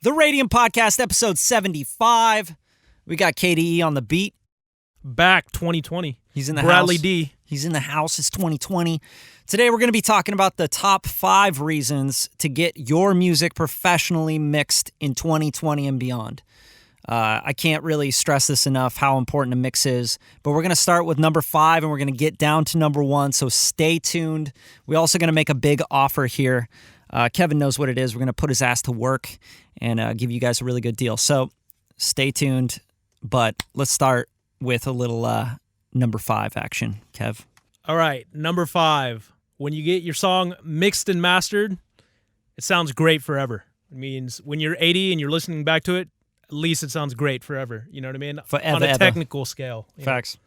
The Radium Podcast, episode 75. We got KDE on the beat. Back 2020. He's in the Bradley house. D. He's in the house. It's 2020. Today we're going to be talking about the top 5 reasons to get your music professionally mixed in 2020 and beyond. I can't really stress this enough, how important a mix is. But we're going to start with number 5, and we're going to get down to number 1, so stay tuned. We're also going to make a big offer here. Kevin knows what it is. We're going to put his ass to work and give you guys a really good deal. So stay tuned, but let's start with a little number 5 action, Kev. All right, number 5. When you get your song mixed and mastered, it sounds great forever. It means when you're 80 and you're listening back to it, at least it sounds great forever. You know what I mean? Forever, on a ever. technical scale. Facts.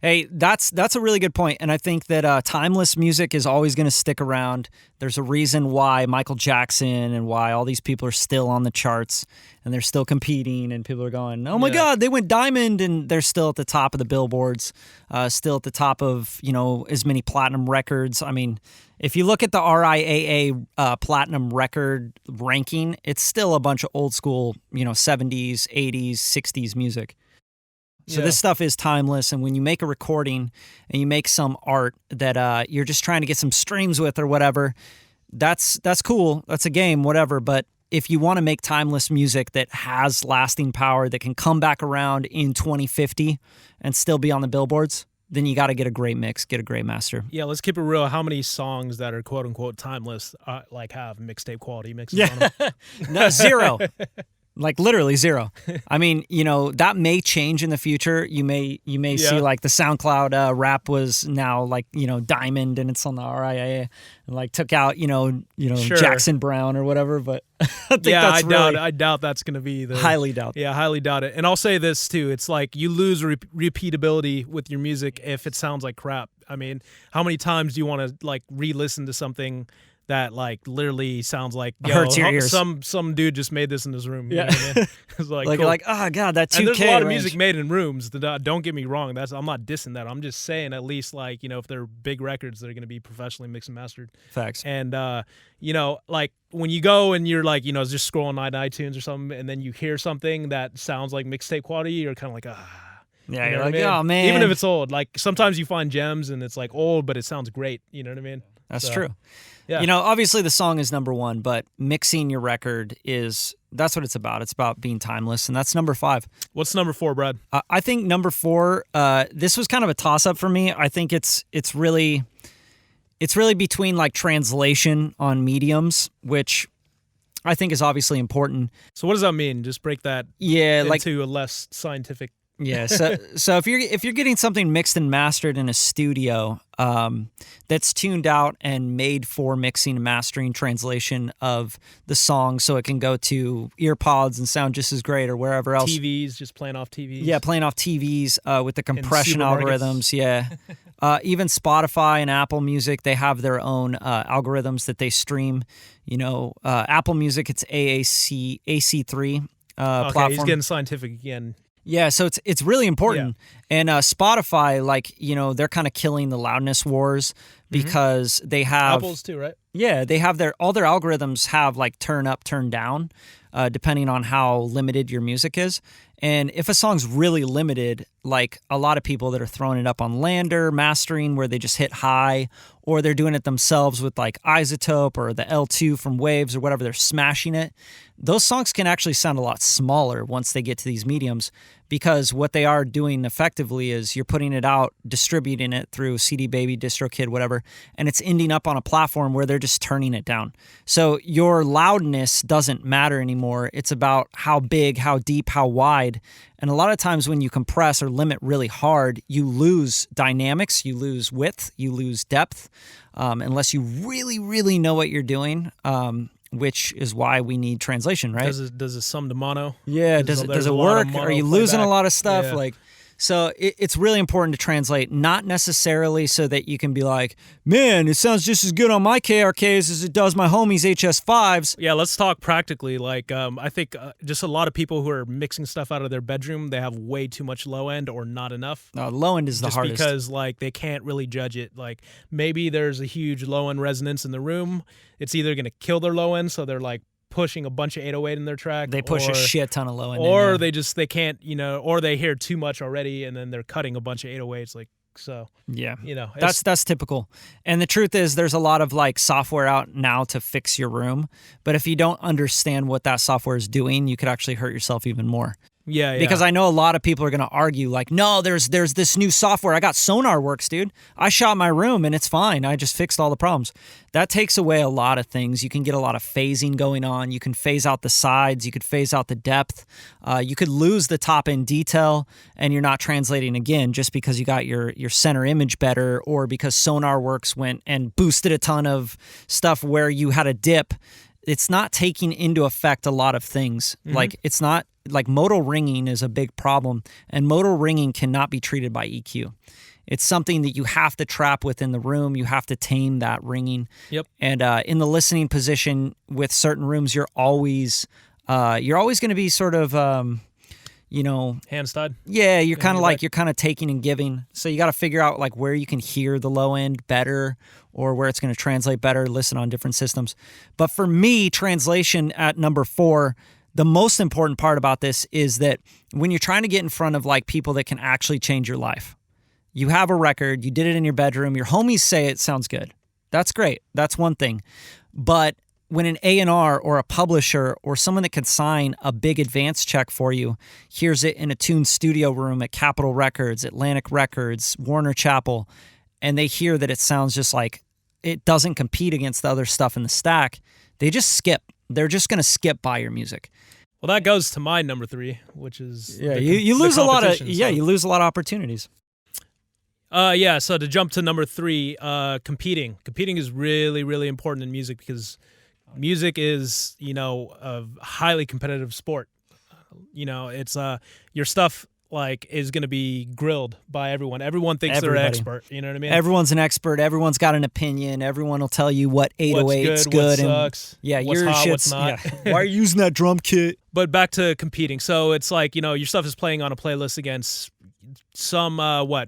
Hey, that's a really good point, and I think that timeless music is always going to stick around. There's a reason why Michael Jackson and why all these people are still on the charts, and they're still competing, and people are going, oh my God, they went diamond, and they're still at the top of the billboards, still at the top of, as many platinum records. I mean, if you look at the RIAA platinum record ranking, it's still a bunch of old school, 70s, 80s, 60s music. So this stuff is timeless, and when you make a recording and you make some art that you're just trying to get some streams with or whatever, that's cool. That's a game, whatever. But if you want to make timeless music that has lasting power, that can come back around in 2050 and still be on the billboards, then you got to get a great mix, get a great master. Yeah, let's keep it real. How many songs that are quote-unquote timeless have mixtape quality mixes on them? No, 0. Like literally 0. I mean, that may change in the future. You may see like the SoundCloud rap was now like, diamond and it's on the RIAA and like took out, Sure. Jackson Brown or whatever. But I think I doubt that's going to be the... Highly doubt. Yeah, highly doubt it. And I'll say this too. It's like you lose repeatability with your music if it sounds like crap. I mean, how many times do you want to like re-listen to something that like literally sounds like hurts your ears. Some dude just made this in his room. You Yeah, know what I mean? It's like cool. you're like, oh God, that 2K. And there's a lot of range. music made in rooms. Don't get me wrong. I'm not dissing that. I'm just saying at least like if they're big records, they're going to be professionally mixed and mastered. Facts. And like when you go and you're like just scrolling on iTunes or something, and then you hear something that sounds like mixtape quality, you're kind of like Yeah, you know you're what like, I mean? oh man. Even if it's old, like sometimes you find gems and it's like old, but it sounds great. You know what I mean? That's true. Yeah. Obviously the song is number 1, but mixing your record that's what it's about. It's about being timeless, and that's number 5. What's number 4, Brad? I think number 4, this was kind of a toss-up for me. I think it's really between like translation on mediums, which I think is obviously important. So what does that mean? Just break that into a less scientific. Yeah, so if you're getting something mixed and mastered in a studio that's tuned out and made for mixing and mastering, translation of the song so it can go to ear pods and sound just as great or wherever else. TVs, just playing off TVs. Yeah, playing off TVs with the compression algorithms. Yeah. Even Spotify and Apple Music, they have their own algorithms that they stream. Apple Music, it's AC3 platform. Okay, he's getting scientific again. Yeah, so it's really important. Yeah. And Spotify, they're kind of killing the loudness wars because they have... Apple's too, right? Yeah, they have all their algorithms have like turn up, turn down, depending on how limited your music is. And if a song's really limited, like a lot of people that are throwing it up on Lander, mastering where they just hit high, or they're doing it themselves with like Isotope or the L2 from Waves or whatever, they're smashing it. Those songs can actually sound a lot smaller once they get to these mediums, because what they are doing effectively is you're putting it out, distributing it through CD Baby, DistroKid, whatever, and it's ending up on a platform where they're just turning it down. So your loudness doesn't matter anymore. It's about how big, how deep, how wide. And a lot of times when you compress or limit really hard, you lose dynamics, you lose width, you lose depth, unless you really, really know what you're doing. Which is why we need translation, right? Does it sum to mono? Yeah, does it work? Are you losing a lot of stuff? Yeah. So it's really important to translate, not necessarily so that you can be like, man, it sounds just as good on my KRKs as it does my homie's HS5s. Yeah, let's talk practically. Like, I think just a lot of people who are mixing stuff out of their bedroom, they have way too much low end or not enough. No, low end is the hardest. Just because, like, they can't really judge it. Like, maybe there's a huge low end resonance in the room. It's either going to kill their low end, so they're, like, pushing a bunch of 808 in their track. They push a shit ton of low end. Or they can't, or they hear too much already and then they're cutting a bunch of 808s. Like, so, yeah, that's typical. And the truth is there's a lot of like software out now to fix your room. But if you don't understand what that software is doing, you could actually hurt yourself even more. Yeah. Because I know a lot of people are going to argue like, no, there's this new software. I got Sonar Works, dude. I shot my room and it's fine. I just fixed all the problems. That takes away a lot of things. You can get a lot of phasing going on. You can phase out the sides. You could phase out the depth. You could lose the top end detail and you're not translating again just because you got your center image better or because Sonar Works went and boosted a ton of stuff where you had a dip. It's not taking into effect a lot of things. Mm-hmm. Like it's not like modal ringing is a big problem, and modal ringing cannot be treated by EQ. It's something that you have to trap within the room. You have to tame that ringing. Yep. And in the listening position with certain rooms, you're always going to be sort of handstand. Yeah, you're kind of like you're kind of taking and giving. So you got to figure out like where you can hear the low end better or where it's going to translate better, listen on different systems. But for me, translation at number 4, the most important part about this is that when you're trying to get in front of like people that can actually change your life, you have a record, you did it in your bedroom, your homies say it sounds good. That's great. That's one thing. But when an A&R or a publisher or someone that can sign a big advance check for you hears it in a tuned studio room at Capitol Records, Atlantic Records, Warner Chappell, and they hear that it sounds just like it doesn't compete against the other stuff in the stack, they just skip. They're just going to skip by your music. Well, that goes to my number 3, which is you lose a lot of you lose a lot of opportunities. So to jump to number 3, competing. Competing is really, really important in music because music is, a highly competitive sport. It's your stuff like is going to be grilled by everyone. Everyone thinks they're an expert. You know what I mean? Everyone's an expert. Everyone's got an opinion. Everyone will tell you what 808 is good. What sucks. Yeah, what's your hot, shit's what's not. Yeah. Why are you using that drum kit? But back to competing. So it's like, your stuff is playing on a playlist against some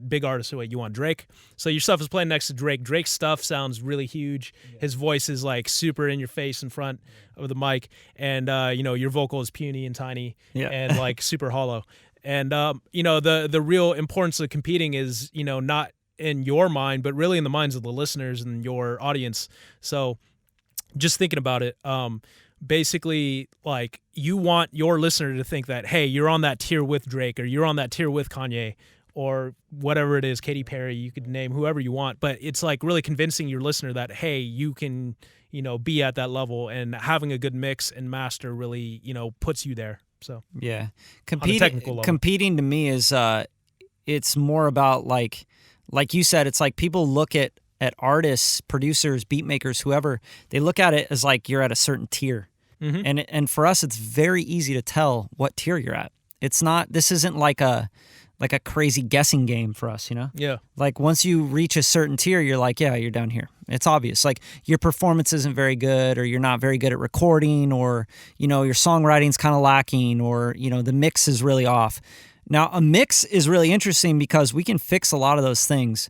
big artists. Wait, you want Drake? So your stuff is playing next to Drake. Drake's stuff sounds really huge. His voice is like super in your face in front of the mic, and your vocal is puny and tiny and like super hollow. And the real importance of competing is not in your mind, but really in the minds of the listeners and your audience. So just thinking about it, basically, like, you want your listener to think that, hey, you're on that tier with Drake, or you're on that tier with Kanye, or whatever it is, Katy Perry, you could name whoever you want. But it's like really convincing your listener that, hey, you can, be at that level, and having a good mix and master really, puts you there. So yeah, competing to me is it's more about like you said, it's like people look at artists, producers, beat makers, whoever, they look at it as like you're at a certain tier. Mm-hmm. And for us, it's very easy to tell what tier you're at. This isn't like a crazy guessing game for us, Yeah. Like once you reach a certain tier, you're like, yeah, you're down here. It's obvious. Like your performance isn't very good, or you're not very good at recording, or, your songwriting's kind of lacking, or, the mix is really off. Now, a mix is really interesting because we can fix a lot of those things.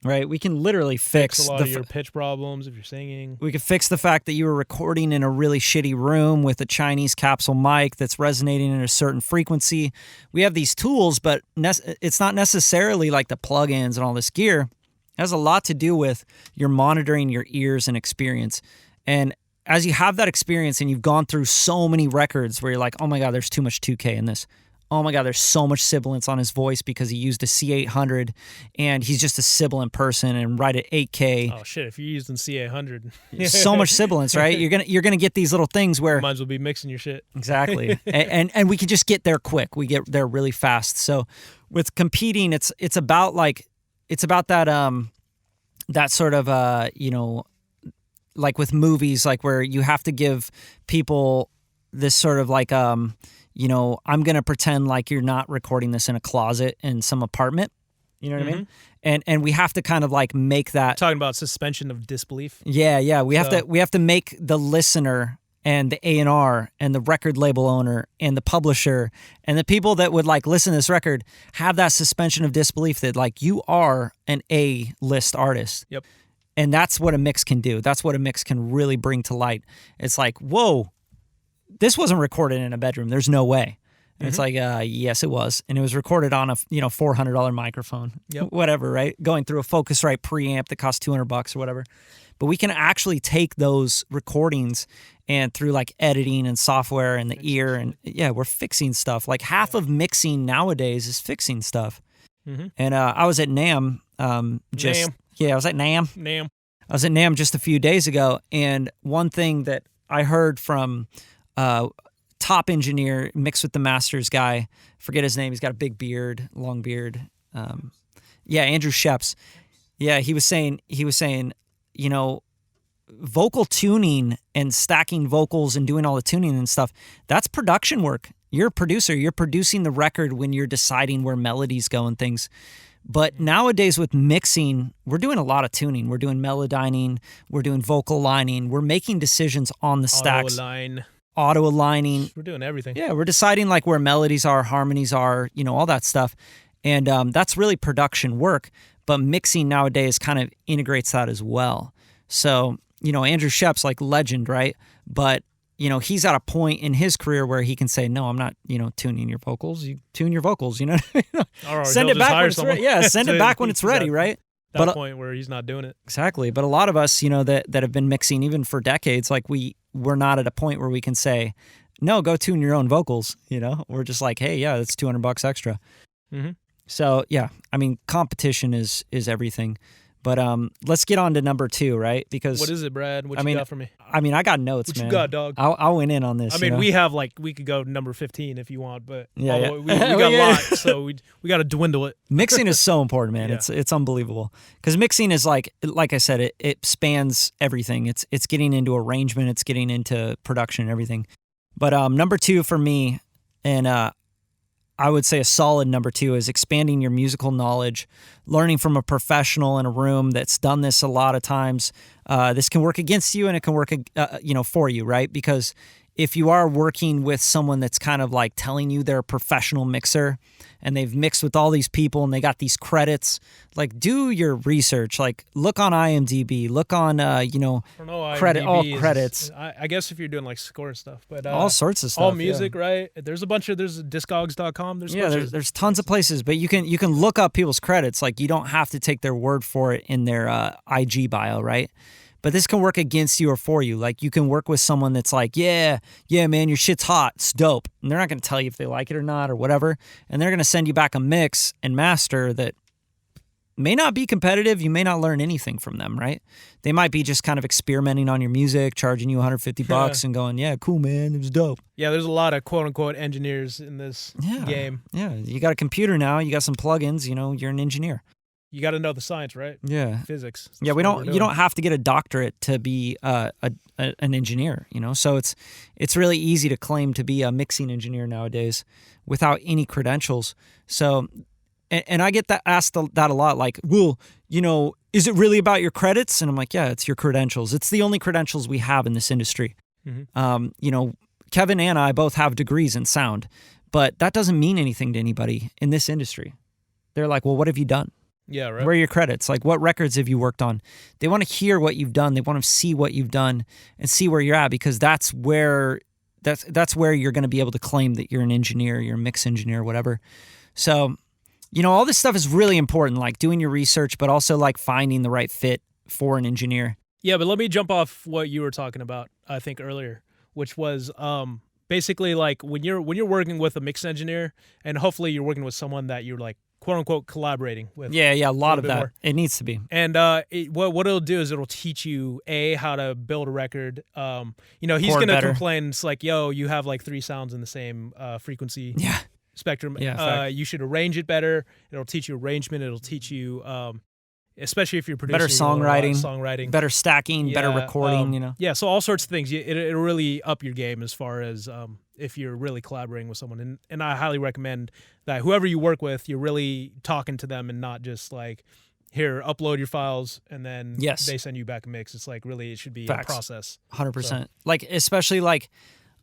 Right, we can literally fix a lot of your pitch problems if you're singing. We could fix the fact that you were recording in a really shitty room with a Chinese capsule mic that's resonating at a certain frequency. We have these tools, but it's not necessarily like the plugins and all this gear. It has a lot to do with your monitoring your ears and experience. And as you have that experience and you've gone through so many records where you're like, oh my God, there's too much 2K in this. Oh my God, there's so much sibilance on his voice because he used a C800 and he's just a sibilant person and right at 8K. Oh shit, if you're using C800. So much sibilance, right? You're gonna get these little things where might as well be mixing your shit. Exactly. and we can just get there quick. We get there really fast. So with competing, it's about that that sort of like with movies, like where you have to give people this sort of like I'm going to pretend like you're not recording this in a closet in some apartment. You know what I mean? And we have to kind of like make that. Talking about suspension of disbelief. Yeah. We have to make the listener and the A&R and the record label owner and the publisher and the people that would like listen to this record have that suspension of disbelief that like you are an A-list artist. Yep. And that's what a mix can do. That's what a mix can really bring to light. It's like, whoa, this wasn't recorded in a bedroom. There's no way. And it's like, yes, it was. And it was recorded on a, $400 microphone, whatever, right? Going through a Focusrite preamp that costs $200 or whatever. But we can actually take those recordings and through like editing and software and the ear and we're fixing stuff. Like half of mixing nowadays is fixing stuff. And I was at NAMM I was at NAMM. I was at NAMM just a few days ago, and one thing that I heard from top engineer mixed with the masters guy, forget his name, he's got a big beard, long beard. Andrew Sheps. Yeah, he was saying, vocal tuning and stacking vocals and doing all the tuning and stuff, that's production work. You're a producer. You're producing the record when you're deciding where melodies go and things. But nowadays with mixing, we're doing a lot of tuning. We're doing melodyning. We're doing vocal lining. We're making decisions on the stacks. Auto aligning. We're doing everything. Yeah, we're deciding like where melodies are, harmonies are, all that stuff. And that's really production work. But mixing nowadays kind of integrates that as well. So, Andrew Sheps, like legend, right? But, he's at a point in his career where he can say, no, I'm not, tuning your vocals. You tune your vocals, Send it back when it's ready. Yeah, send it back when it's ready, right? That point where he's not doing it. Exactly. But a lot of us, that have been mixing even for decades, like we're not at a point where we can say, no, go tune your own vocals, We're just like, hey, yeah, that's $200 extra. So, yeah, competition is everything. But let's get on to number 2, right? Because what is it, Brad? What you got for me? I got notes, what man. What you got, dog? I'll win in on this. We have we could go number 15 if you want, but we got a lot, so we got to dwindle it. Mixing is so important, man. Yeah. It's unbelievable because mixing is like I said, it spans everything. It's getting into arrangement, it's getting into production and everything. But number 2 for me, and I would say a solid number 2 is expanding your musical knowledge, learning from a professional in a room that's done this a lot of times. This can work against you and it can work, for you, right? Because if you are working with someone that's kind of like telling you they're a professional mixer and they've mixed with all these people and they got these credits, like do your research, like look on IMDb, look on, credits. I guess if you're doing like score stuff, but all sorts of stuff, all music, right? There's discogs.com. There's tons of places, but you can look up people's credits. Like you don't have to take their word for it in their IG bio, right? But this can work against you or for you. Like you can work with someone that's like, yeah, man, your shit's hot. It's dope. And they're not going to tell you if they like it or not or whatever. And they're going to send you back a mix and master that may not be competitive. You may not learn anything from them, right? They might be just kind of experimenting on your music, charging you $150 and going, yeah, cool, man. It was dope. Yeah, there's a lot of quote unquote engineers in this game. Yeah, you got a computer now. You got some plugins. You're an engineer. You got to know the science, right? Yeah, physics. That's you don't have to get a doctorate to be an engineer. So it's really easy to claim to be a mixing engineer nowadays without any credentials. So, and I get asked that a lot. Like, well, is it really about your credits? And I'm like, yeah, it's your credentials. It's the only credentials we have in this industry. Kevin and I both have degrees in sound, but that doesn't mean anything to anybody in this industry. They're like, well, what have you done? Yeah, right. Where are your credits? Like, what records have you worked on? They want to hear what you've done. They want to see what you've done and see where you're at, because that's where you're going to be able to claim that you're an engineer, you're a mix engineer, whatever. So, all this stuff is really important, like doing your research, but also like finding the right fit for an engineer. Yeah, but let me jump off what you were talking about, I think earlier, which was basically like when you're working with a mix engineer, and hopefully you're working with someone that you're like, quote unquote, collaborating with. Yeah, a lot of that. More. It needs to be. And what it'll do is it'll teach you how to build a record. He's gonna complain. It's like, yo, you have like 3 sounds in the same frequency spectrum. Yeah, you should arrange it better. It'll teach you arrangement. It'll teach you, especially if you're producing, better songwriting, better stacking, better recording. Yeah, so all sorts of things. It'll really up your game as far as if you're really collaborating with someone. And I highly recommend that whoever you work with, you're really talking to them and not just like, here, upload your files, and then they send you back a mix. It's like, really, it should be a process. 100%. So. Like, especially like,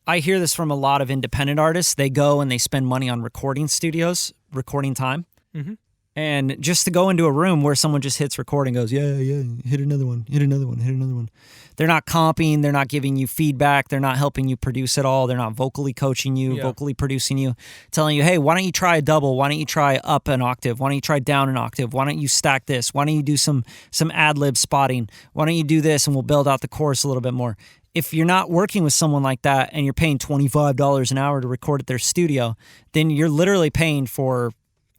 I hear this from a lot of independent artists. They go and they spend money on recording studios, recording time. Mm-hmm. And just to go into a room where someone just hits record and goes, yeah, hit another one, hit another one, hit another one. They're not comping. They're not giving you feedback. They're not helping you produce at all. They're not vocally coaching you, vocally producing you, telling you, hey, why don't you try a double? Why don't you try up an octave? Why don't you try down an octave? Why don't you stack this? Why don't you do some ad-lib spotting? Why don't you do this and we'll build out the chorus a little bit more? If you're not working with someone like that and you're paying $25 an hour to record at their studio, then you're literally paying for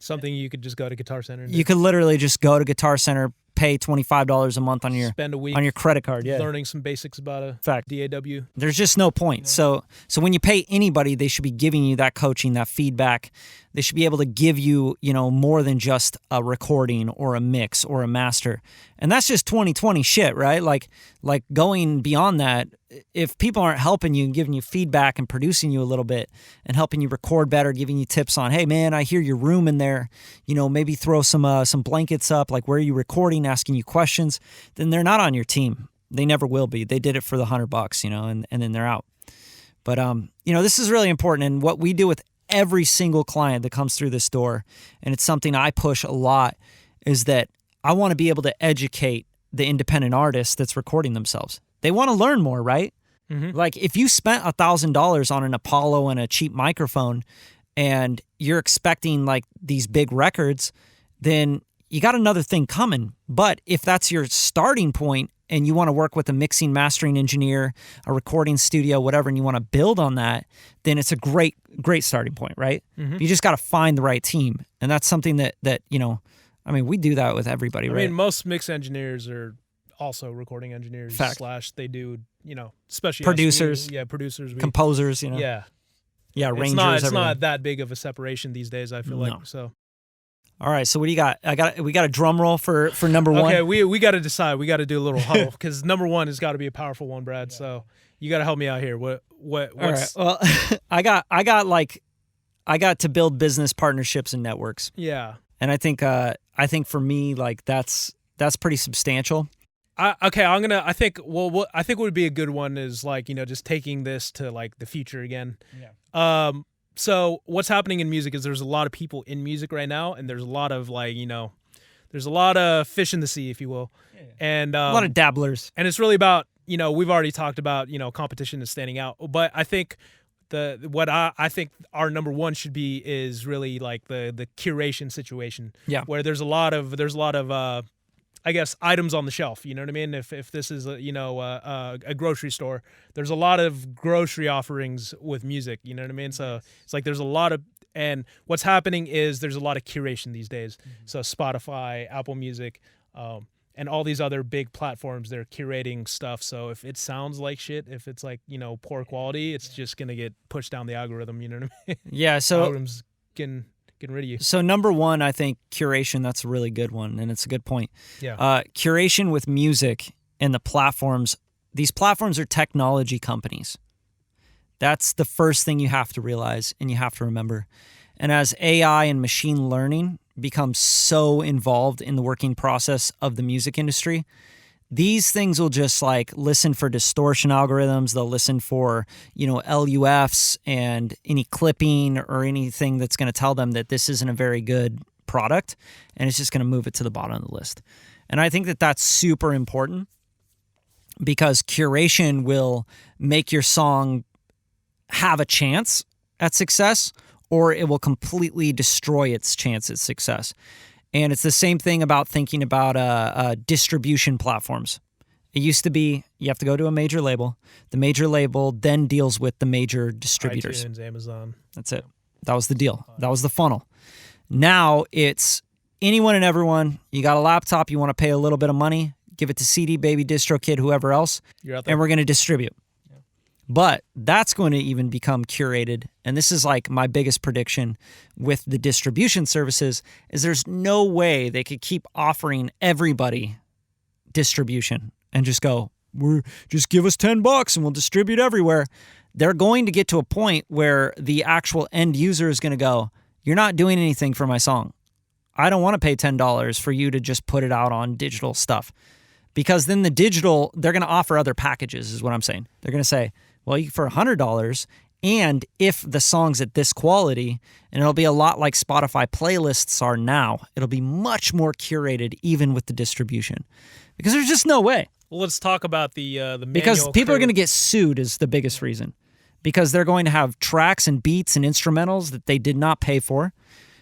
something you could just go to Guitar Center and do. You could literally just go to Guitar Center, pay $25 a month on your spend a week on your credit card, learning some basics about a DAW. There's just no point. So when you pay anybody, they should be giving you that coaching, that feedback. They should be able to give you, more than just a recording or a mix or a master. And that's just 2020 shit, right? Like going beyond that, if people aren't helping you and giving you feedback and producing you a little bit and helping you record better, giving you tips on, hey man, I hear your room in there, maybe throw some blankets up, like where are you recording, asking you questions, then they're not on your team. They never will be. They did it for the $100, and then they're out. But this is really important, and what we do with every single client that comes through this door, and it's something I push a lot, is that I want to be able to educate the independent artist that's recording themselves. They want to learn more, right? Mm-hmm. Like if you spent $1,000 on an Apollo and a cheap microphone and you're expecting like these big records, then you got another thing coming. But if that's your starting point and you want to work with a mixing, mastering engineer, a recording studio, whatever, and you want to build on that, then it's a great starting point, right? Mm-hmm. You just got to find the right team. And that's something that we do that with everybody, right? I mean, most mix engineers are also recording engineers / they do, especially producers. Producers. Composers, Yeah. Yeah, arrangers. It's not that big of a separation these days, I feel like. So. All right, so what do you got? We got a drum roll for number one. Okay, we got to decide. We got to do a little huddle because number one has got to be a powerful one, Brad. Yeah. So you got to help me out here. What's... All right. Well, I got to build business partnerships and networks. Yeah. And I think for me, like that's pretty substantial. I think what would be a good one is like, just taking this to like the future again. Yeah. So what's happening in music is there's a lot of people in music right now, and there's a lot of like, there's a lot of fish in the sea, if you will. Yeah. And a lot of dabblers. And it's really about, we've already talked about, competition and standing out. But I think I think our number one should be is really like the curation situation. Yeah. Where there's a lot of I guess items on the shelf, you know what I mean? If this is a grocery store, there's a lot of grocery offerings with music, you know what I mean? So it's like there's a lot of, and what's happening is there's a lot of curation these days. Mm-hmm. So Spotify, Apple Music, and all these other big platforms, they're curating stuff. So if it sounds like shit, if it's like, poor quality, it's just gonna get pushed down the algorithm, you know what I mean? Yeah. So algorithm's getting rid of you. So number one, I think curation, that's a really good one, and it's a good point. Yeah. Curation with music and the platforms, these platforms are technology companies. That's the first thing you have to realize and you have to remember. And as AI and machine learning becomes so involved in the working process of the music industry, these things will just like listen for distortion algorithms. They'll listen for, LUFs and any clipping or anything that's going to tell them that this isn't a very good product. And it's just going to move it to the bottom of the list. And I think that that's super important because curation will make your song have a chance at success, or it will completely destroy its chance at success. And it's the same thing about thinking about distribution platforms. It used to be you have to go to a major label. The major label then deals with the major distributors. iTunes, Amazon. That's it. That was the deal. That was the funnel. Now it's anyone and everyone. You got a laptop, you want to pay a little bit of money, give it to CD, Baby, DistroKid, whoever else, you're out there. And we're going to distribute. But that's going to even become curated. And this is like my biggest prediction with the distribution services is there's no way they could keep offering everybody distribution and just go, just give us $10 and we'll distribute everywhere. They're going to get to a point where the actual end user is going to go, you're not doing anything for my song. I don't want to pay $10 for you to just put it out on digital stuff. Because then the digital, they're going to offer other packages is what I'm saying. They're going to say, well, for $100 And if the song's at this quality, and it'll be a lot like Spotify playlists are now, it'll be much more curated even with the distribution. Because there's just no way. Well, let's talk about the manual. Because people are going to get sued is the biggest reason. Because they're going to have tracks and beats and instrumentals that they did not pay for,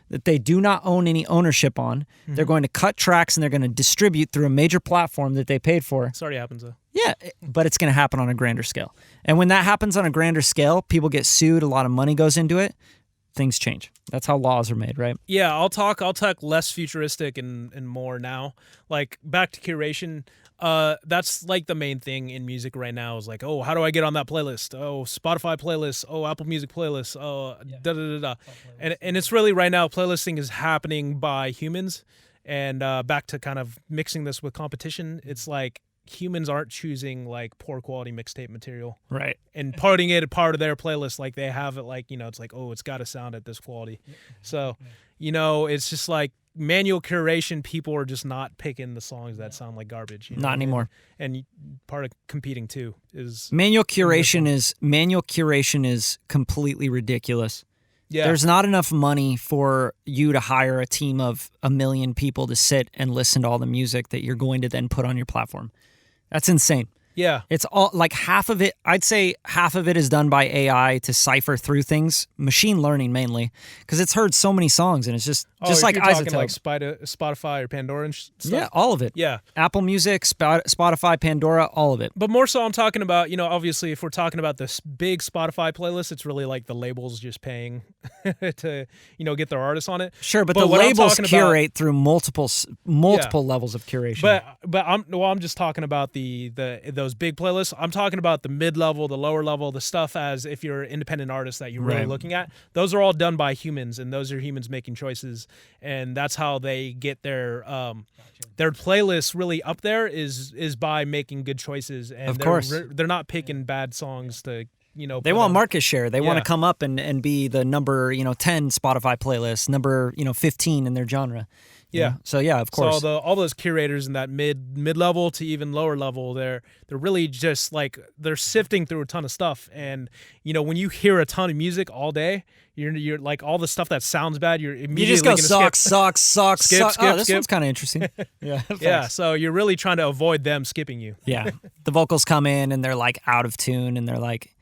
that they do not own any ownership on. Mm-hmm. They're going to cut tracks and they're going to distribute through a major platform that they paid for. This already happens, though. Yeah, but it's going to happen on a grander scale. And when that happens on a grander scale, people get sued, a lot of money goes into it, things change. That's how laws are made, right? Yeah, I'll talk less futuristic and more now. Like, back to curation. That's like the main thing in music right now is like, oh, how do I get on that playlist? Oh, Spotify playlist. Oh, Apple Music playlist. Oh, da da da da. And it's really right now playlisting is happening by humans. And back to kind of mixing this with competition, it's like humans aren't choosing like poor quality mixtape material, right? And putting it a part of their playlist, like they have it, like it's like, oh, it's got to sound at this quality. So, it's just like manual curation. People are just not picking the songs that sound like garbage. Not anymore. And part of competing too is manual curation is completely ridiculous. Yeah. There's not enough money for you to hire a team of 1 million people to sit and listen to all the music that you're going to then put on your platform. That's insane. Yeah. It's all like half of it, I'd say half of it is done by AI to cipher through things, machine learning mainly, because it's heard so many songs and it's just like you're isotope. talking like Spotify or Pandora and stuff? Yeah, all of it. Yeah. Apple Music, Spotify, Pandora, all of it. But more so I'm talking about, obviously if we're talking about this big Spotify playlist, it's really like the labels just paying to, get their artists on it. Sure, but the labels curate through multiple levels of curation. But I'm just talking about those big playlists. I'm talking about the mid-level, the lower level, the stuff as if you're an independent artist that you're really looking at. Those are all done by humans, and those are humans making choices, and that's how they get their playlist really up there is by making good choices. And of course, they're not picking bad songs to. They want market share. They want to come up and be the number 10 Spotify playlist, number 15 in their genre. Yeah. So yeah, of course. So all those curators in that mid level to even lower level, they're really just like they're sifting through a ton of stuff. And when you hear a ton of music all day, you're like all the stuff that sounds bad, you're immediately just go socks. Skip. Oh, this one's kind of interesting. Yeah. Yeah. So you're really trying to avoid them skipping you. Yeah. The vocals come in and they're like out of tune and they're like,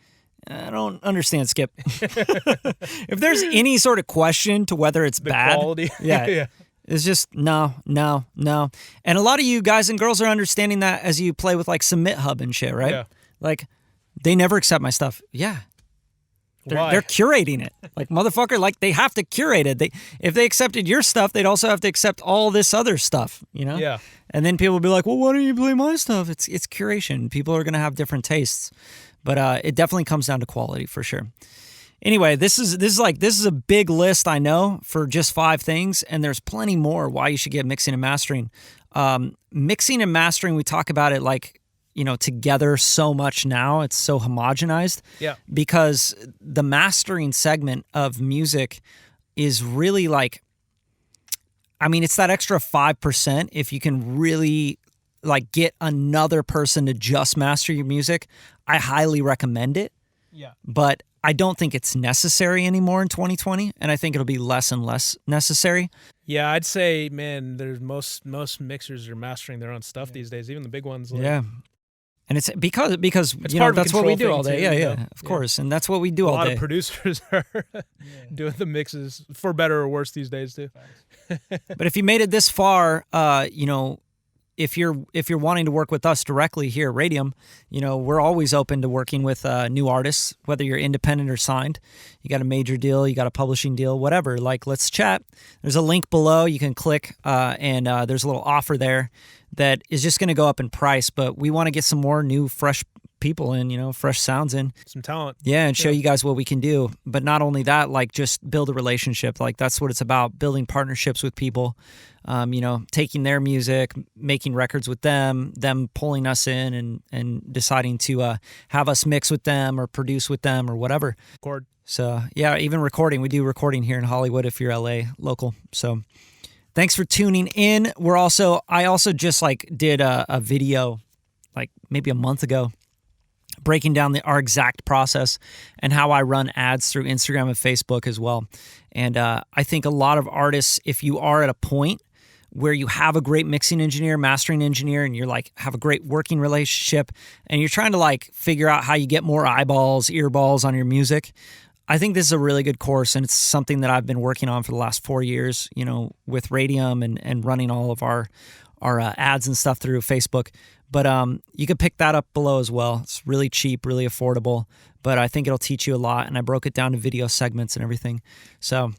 I don't understand, Skip. If there's any sort of question to whether it's the bad, quality. yeah. It's just no. And a lot of you guys and girls are understanding that as you play with like Submit Hub and shit, right? Yeah. Like, they never accept my stuff. Yeah. They're curating it. Like, motherfucker, like they have to curate it. If they accepted your stuff, they'd also have to accept all this other stuff, Yeah. And then people will be like, well, why don't you play my stuff? It's curation. People are going to have different tastes. But it definitely comes down to quality for sure. Anyway, this is a big list, I know, for just 5 things, and there's plenty more why you should get mixing and mastering. Mixing and mastering, we talk about it like, together so much now. It's so homogenized. Yeah. Because the mastering segment of music is really like, it's that extra 5% if you can really like get another person to just master your music. I highly recommend it. Yeah. But I don't think it's necessary anymore in 2020, and I think it'll be less and less necessary. Yeah, I'd say, man, there's most mixers are mastering their own stuff these days, even the big ones. Like, yeah. And it's because it's that's what we do all day. Too, yeah, of course. And that's what we do all day. A lot of producers are doing the mixes for better or worse these days too. But if you made it this far, if you're wanting to work with us directly here at Radium, we're always open to working with new artists, whether you're independent or signed. You got a major deal, you got a publishing deal, whatever. Like, let's chat. There's a link below you can click, and there's a little offer there that is just going to go up in price. But we want to get some more new, fresh people in, fresh sounds in. Some talent. Yeah, and show you guys what we can do. But not only that, like, just build a relationship. Like, that's what it's about, building partnerships with people. Taking their music, making records with them pulling us in and deciding to have us mix with them or produce with them or whatever. Record. So, yeah, even recording. We do recording here in Hollywood if you're LA local. So, thanks for tuning in. I also just like did a video like maybe a month ago breaking down our exact process and how I run ads through Instagram and Facebook as well. And I think a lot of artists, if you are at a point where you have a great mixing engineer, mastering engineer, and you're like have a great working relationship, and you're trying to like figure out how you get more eyeballs, earballs on your music, I think this is a really good course, and it's something that I've been working on for the last 4 years, with Radium and running all of our ads and stuff through Facebook. But you can pick that up below as well. It's really cheap, really affordable, but I think it'll teach you a lot, and I broke it down to video segments and everything. So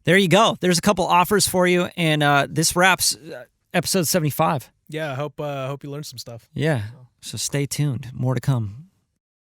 there you go. There's a couple offers for you, and this wraps episode 75. Yeah, I hope you learned some stuff. Yeah, so stay tuned. More to come.